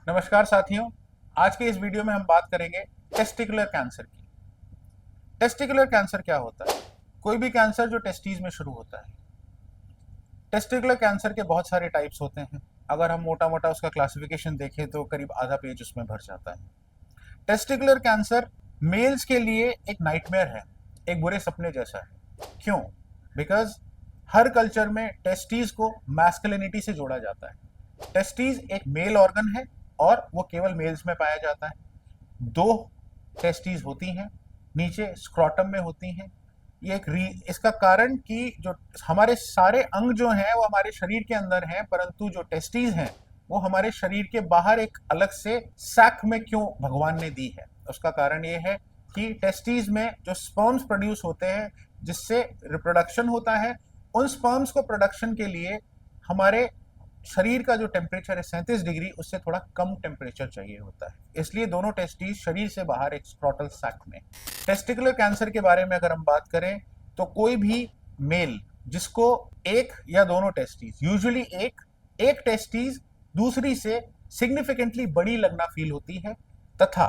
नमस्कार साथियों। आज के इस वीडियो में हम बात करेंगे टेस्टिकुलर कैंसर की। टेस्टिकुलर कैंसर क्या होता है? कोई भी कैंसर जो टेस्टीज में शुरू होता है। टेस्टिकुलर कैंसर के बहुत सारे टाइप्स होते हैं। अगर हम मोटा मोटा उसका क्लासिफिकेशन देखें तो करीब आधा पेज उसमें भर जाता है। टेस्टिकुलर कैंसर मेल्स के लिए एक नाइटमेयर है, एक बुरे सपने जैसा है। क्यों? बिकॉज हर कल्चर में टेस्टीज को मैस्कुलिनिटी से जोड़ा जाता है। टेस्टीज एक मेल ऑर्गन है और वो केवल मेल्स में पाया जाता है। दो टेस्टीज होती हैं, नीचे स्क्रोटम में होती हैं। ये इसका कारण कि जो हमारे सारे अंग जो हैं वो हमारे शरीर के अंदर हैं, परंतु जो टेस्टीज हैं वो हमारे शरीर के बाहर एक अलग से सैक में क्यों भगवान ने दी है। उसका कारण ये है कि टेस्टीज में जो स्पर्म्स प्रोड्यूस होते हैं जिससे रिप्रोडक्शन होता है, उन स्पर्म्स को प्रोडक्शन के लिए हमारे शरीर का जो टेम्परेचर है 37 डिग्री, उससे थोड़ा कम टेम्परेचर चाहिए होता है। इसलिए दोनों टेस्टीज शरीर से बाहर एक स्क्रोटल सैक में। टेस्टिकुलर कैंसर के बारे में अगर हम बात करें तो कोई भी मेल जिसको एक या दोनों टेस्टीज, यूजुअली एक टेस्टीज दूसरी से सिग्निफिकेंटली बड़ी लगना फील होती है, तथा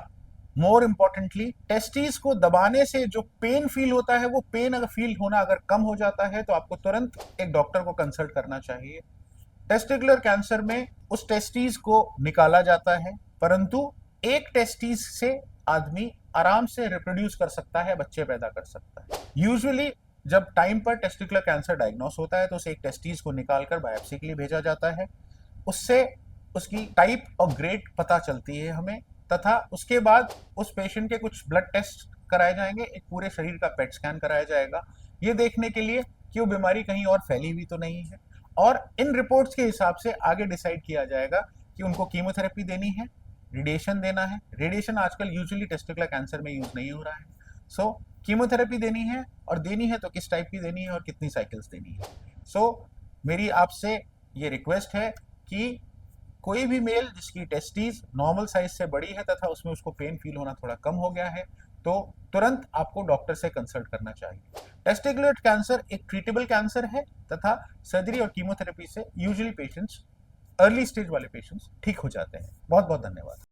मोर इम्पोर्टेंटली टेस्टीज को दबाने से जो पेन फील होता है वो पेन अगर फील होना अगर कम हो जाता है तो आपको तुरंत एक डॉक्टर को कंसल्ट करना चाहिए। टेस्टिकुलर कैंसर में उस टेस्टीज को निकाला जाता है, परंतु एक टेस्टीज से आदमी आराम से रिप्रोड्यूस कर सकता है, बच्चे पैदा कर सकता है। यूजुअली जब टाइम पर टेस्टिकुलर कैंसर डायग्नोस होता है तो उसे एक टेस्टीज को निकालकर बायोप्सी के लिए भेजा जाता है। उससे उसकी टाइप और ग्रेड पता चलती है हमें, तथा उसके बाद उस पेशेंट के कुछ ब्लड टेस्ट कराए जाएंगे, एक पूरे शरीर का पेट स्कैन कराया जाएगा, ये देखने के लिए कि वो बीमारी कहीं और फैली हुई तो नहीं है। और इन रिपोर्ट्स के हिसाब से आगे डिसाइड किया जाएगा कि उनको कीमोथेरेपी देनी है, रेडिएशन देना है। रेडिएशन आजकल यूजुअली टेस्टिकुलर कैंसर में यूज नहीं हो रहा है। सो कीमोथेरेपी देनी है, और देनी है तो किस टाइप की देनी है और कितनी साइकिल्स देनी है। सो मेरी आपसे ये रिक्वेस्ट है कि कोई भी मेल जिसकी टेस्टीज नॉर्मल साइज से बड़ी है तथा उसमें उसको पेन फील होना थोड़ा कम हो गया है तो तुरंत आपको डॉक्टर से कंसल्ट करना चाहिए। टेस्टिकुलर कैंसर एक ट्रीटेबल कैंसर है, तथा सर्जरी और कीमोथेरेपी से यूजुअली पेशेंट्स, अर्ली स्टेज वाले पेशेंट्स ठीक हो जाते हैं। बहुत बहुत धन्यवाद।